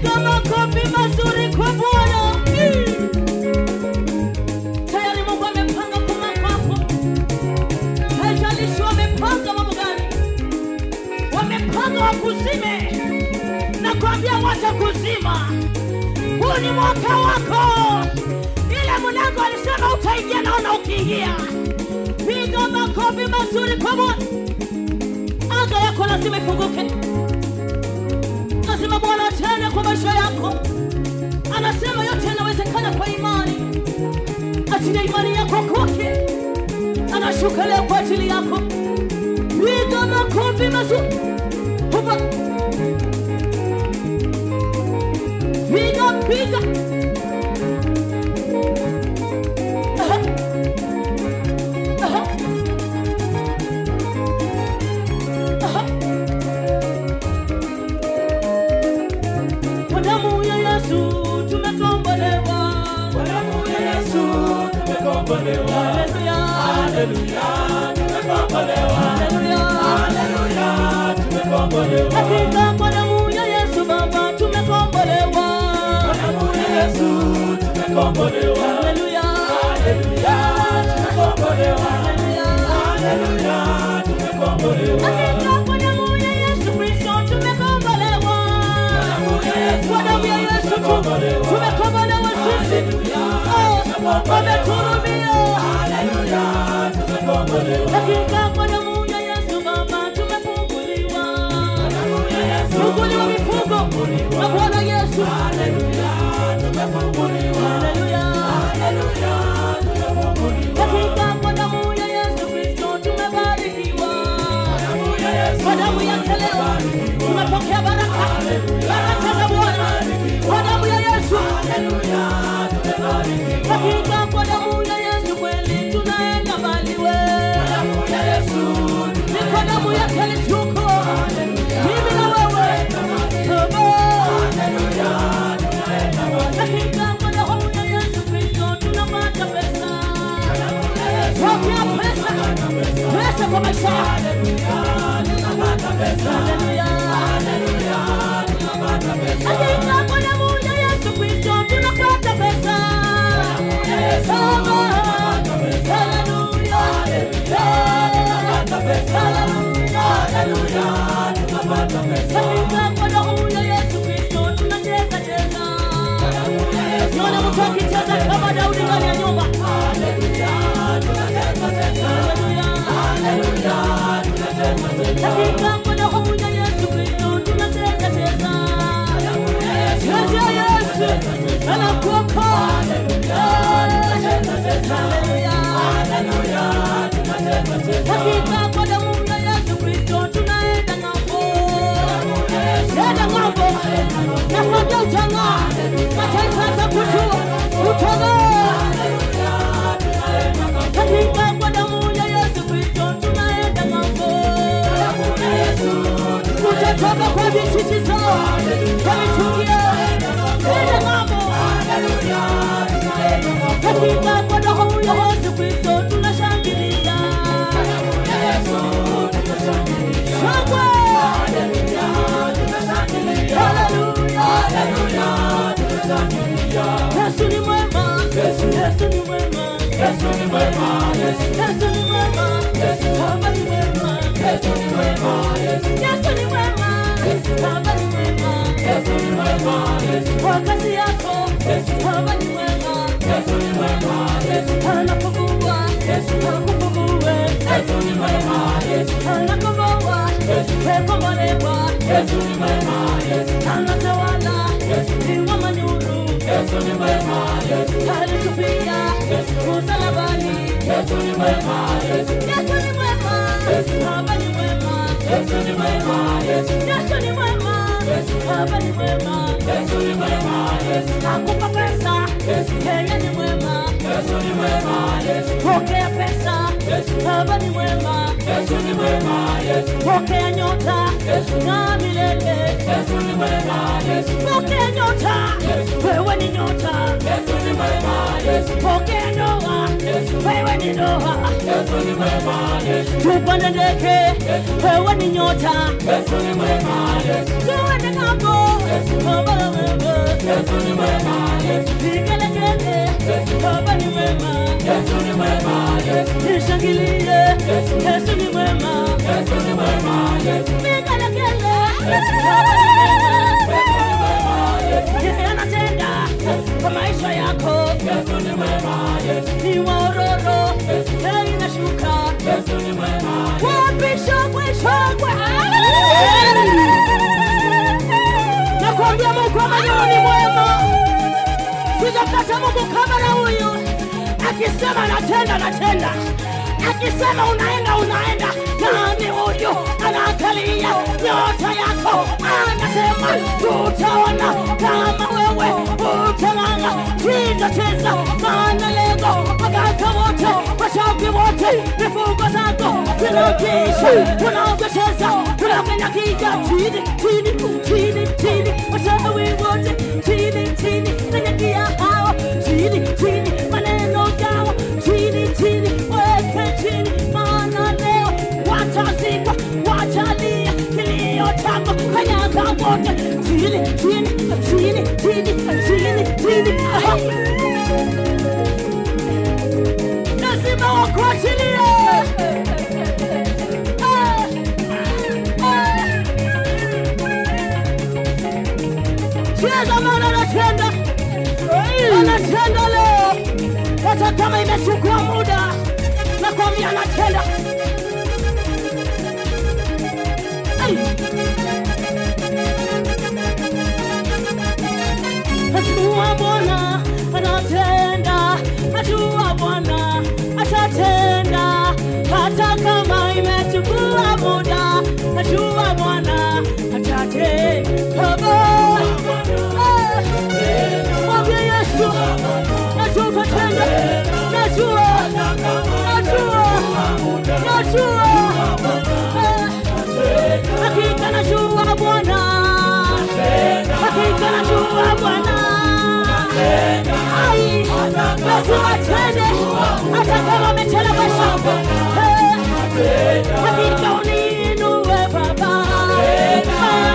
Piga makofi mazuri kwa Bwana. Tayari Mungu amepanga kwa mambo. Haijalishi wamepanga mambo gani. Wamepanga wakuzime. Na kuambia watakuzima. Huu ni mwaka wako. Ile mlango alisema utaingia naona ukiingia. Piga makofi mazuri kwa Bwana. Anga yako lazima ifunguke. Lazima Bwana atende kwa maisha yako. Anasema yote yanawezekana kwa imani. Achilia imani yako kwake. Anashuka leo kwa ajili yako. Piga makofi mazuri. Hupa. Piga. Kwa damu ya Yesu tumekombolewa. Kwa damu ya Yesu tumekombolewa. Haleluya. Haleluya. Tumekombolewa. Haleluya. Haleluya. Tumekombolewa. Hakika kwa damu ya Yesu Baba tumekombolewa. Kwa damu ya Yesu tumekombolewa. Haleluya. Haleluya. Tumekombolewa. Haleluya. Haleluya. Tumekombolewa. Hakika kwa damu ya Yesu Kristo tumekombolewa. Kwa damu ya Yesu tumekombolewa sisi. Wameturumia. Haleluya. Tumekombolewa. Hakika kwa damu ya Yesu Baba tumefunguliwa. Funguliwa mifungo na Bwana Yesu. Haleluya. Tumefunguliwa. Haleluya. Haleluya. Tumefunguliwa. Hakika kwa damu ya Yesu Kristo tumebarikiwa. Kwa damu yake leo tumepokea baraka. Baraka za Bwana. Kwa damu ya Yesu. Haleluya. Tumebarikiwa. Hakika kwa damu ya Yesu kweli tunaenda mbali wewe. Kwa damu ya Yesu. Ni kwa damu yake lituko. Mimi na wewe. Haleluya. Tunaenda mbali. Hakika kwa damu ya Yesu Kristo tunapata pesa. Pokea pesa. Pesa kwa maisha. Haleluya. Tunapata pesa. Haleluya. Haleluya. Tunapata pesa. Hakika kwa damu ya Yesu Kristo tunapata pesa. Haleluya. Tunapata pesa. Haleluya. Tunapata pesa. Hakika kwa damu ya Yesu Kristo tunacheza cheza. Niona mtu akicheza kama Daudi ndani ya nyumba. Haleluya. Tunacheza cheza. Haleluya. Haleluya. Tunacheza cheza. Hakika kwa damu ya Yesu Kristo tunacheza cheza. Cheza Yesu anakuokoa. Haleluya. Tunacheza cheza. Haleluya. Haleluya. Tunacheza cheza. Hakika kwa damu ya Yesu Kristo tunaenda ng'ambo. Nenda ng'ambo. Na kwambia utang'aa. Mataifa yatakujua. Utang'aa. Hakika kwa damu ya Yesu Kristo tunaenda ng'ambo. Utatoka kwa vijiji zao. Kwa mitungi yao. Nenda ng'ambo. Hakika kwa damu ya Yesu Kristo tunashangilia. Shangwe. Yesu ni mwema. Yesu ni mwema. Yesu ni mwema. Yesu ni mwema. Baba ni mwema. Yesu ni mwema. Yesu ni mwema. Baba ni mwema. Yesu ni mwema. Kwa kazi yako. Baba ni mwema. Yesu ni mwema. Anafungua. Akufungue. Yesu ni mwema. Anakomboa. Wekombolewa. Yesu ni mwema. Anatawala. Ni wa manuru. Yesu ni mwema. Alitupia. Msalabani. Yesu ni mwema. Yesu ni mwema. Baba ni mwema. Yesu ni mwema. Yesu ni mwema. Baba ni mwema. Yesu ni mwema. Nakupa pesa. Yeye ni mwema. Yesu ni mwema. Pokea pesa. Baba ni mwema. Yesu ni mwema. Pokea nyota. Na milele. Yesu ni mwema. Pokea nyota. Wewe ni nyota. Yesu ni mwema. Pokea ndoa. Wewe ni ndoa. Yesu ni mwema. Tupande ndege. Wewe ni nyota. Yesu ni mwema. Tuende ng'ambo. Baba ni mwema. nishangilie. Yesu ni mwema, Yesu ni mwema, Yesu nikalekele. Yesu ni mwema, Yesu anatenda kwa maisha yako. Yesu ni mwema, Yesu ni mororo, Yesu inashuka. Yesu ni mwema, wapi shangwe shangwe. Nakwambia Mungu ni mwema. Sijapata Mungu kama na huyu. Akisema natenda. Akisema unaenda. Nani huyu anaangalia nyota yako. Anasema tutaona kama wewe utang'ang'a. Cheza maana lengo wakati wote washauri wote mifugo zako tunakisha tunavyocheza tunakanyakia chini washauri wote chini kanyakia hao chini maneno yao chini weke chini maana leo watazikwa watalia kilio chako kanyaga wote chini lazima wakuachilie. Cheza maana anatenda leo. Hata kama imechukua muda nakwambia anatenda. Najua Bwana anatenda, najua Bwana atatenda. Hata kama imechukua muda, najua Bwana atatenda. Mwambie Yesu, najua utatenda, najua. Hakika najua Bwana, hakika najua Bwana. Lazima atende, hata kama amechelewesha. Hakika uniinue Baba,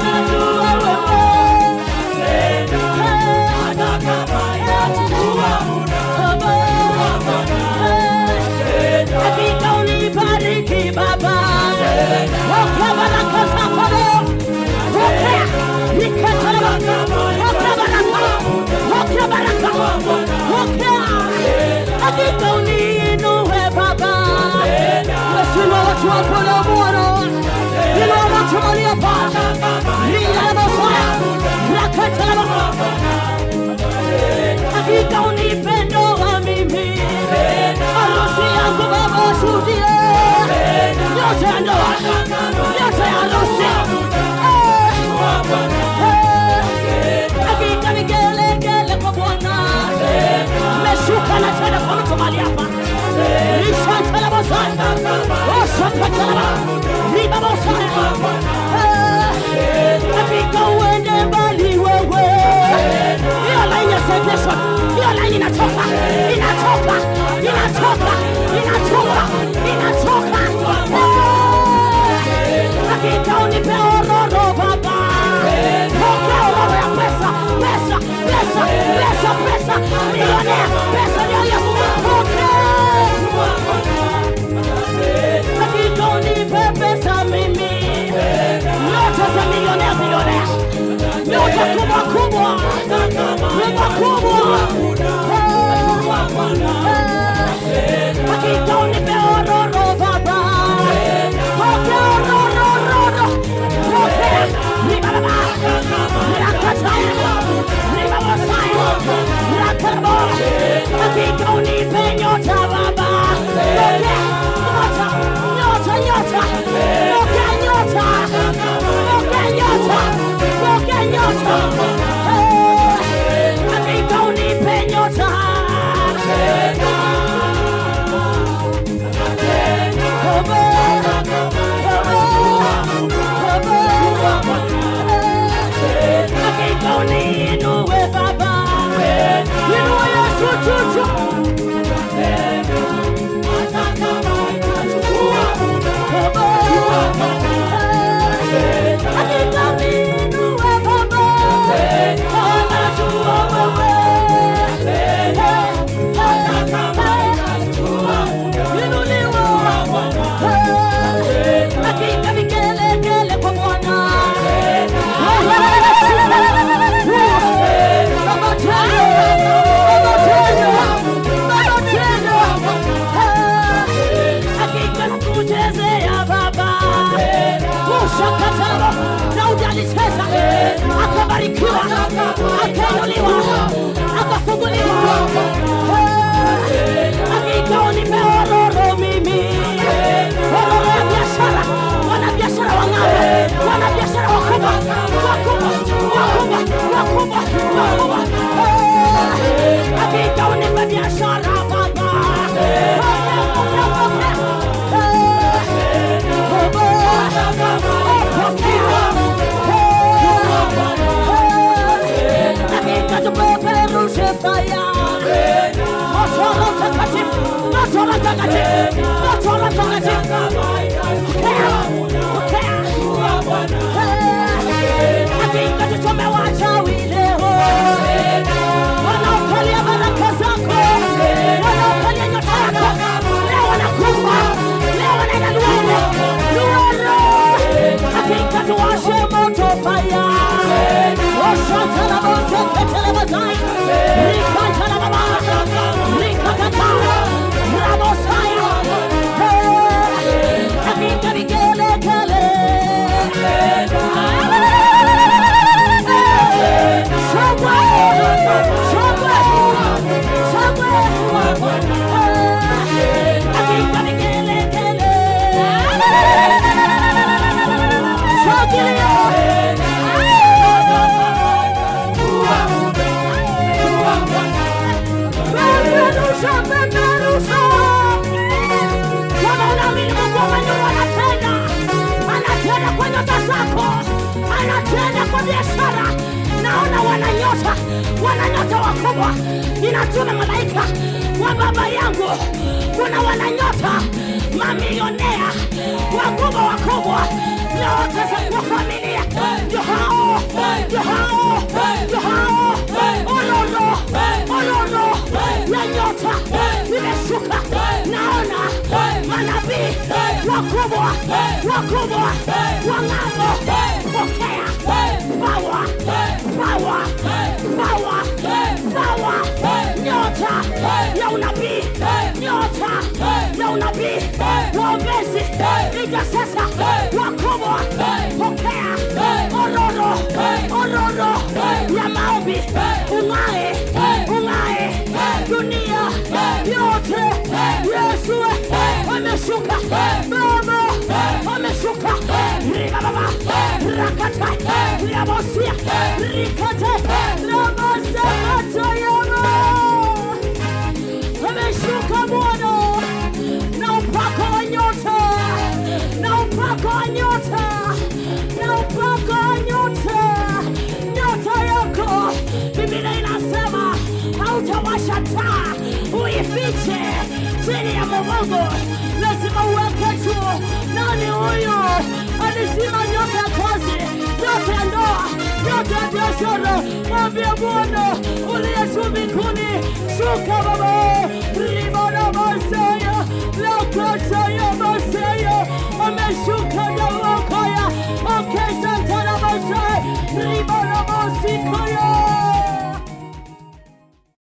najua wewe. Hakika unibariki Baba. Pokea baraka zako leo. Pokea baraka. Hakika uniinue Baba. Wasilo watu wako leo Bwana. Nilo watu waliapa. Nila Mosaya. Rakata Baba. Hakika unipendo wa mimi. Harusi yangu Baba ushuhudie. Yote ya ndoa, yote ya harusi. Hakika nigelegele kwa Bwana. Meshuka na tena kwa mtu mali hapa. Nishanta la Mosaya. Oshakata la Riba Mosaya. Hakika uende mbali wewe. Hiyo laini ya salvation, hiyo laini inatoka. Hakika unipe ororo Baba. Pokea ororo ya pesa. Milionea, pesa ndio pokea. Hakika unipe pesa mimi. Nyota za milionea. Nyota kubwa. Hakika unipe ororo Baba. Pokea ororo. Pokea. Riba Baba. Rakata. Riba Mosaya. Rakata. Hakika unipe nyota Baba. Pokea nyota. Pokea nyota. Hakika unipe nyota. fire. Moto takatifu, moto takatifu, moto takatifu. Hakika tumewacha leo. Wanaokalia baraka zako, wanaokalia nyota yako, leo wanakufa, leo wanaenda luero. Hakika tuwashe moto fire. Osha la bosa ketele bazai, rikata la baba, rikata la bosa. Hakika vigele kele. Anatenda kwa biashara. Naona wananyota wakubwa. Ninatuma malaika wa baba yangu. Kuna wananyota mamilionea wakubwa. Nyota za kwa familia. Johao. Olono ya nyota imeshuka. Naona manabii wakubwa wang'ambo. Pokea power. Nyota ya unabii waombezi intercessor wakubwa. Pokea ororo ya maombi. Ung'ae dunia yote. Yesu ameshuka, Baba ameshuka. Riba baba rakata riabosia rikate rabosia katoyama. Ameshuka Bwana na upako wa nyota, nyota yako. Biblia inasema hautawasha taa uifiche chini ya mgongo, lazima uweke tu. Nani huyo alisema nyota ya kazi, nyota ya ndoa, nyota ya biashara? Mwambie Bwana uliye mbinguni, shuka Baba.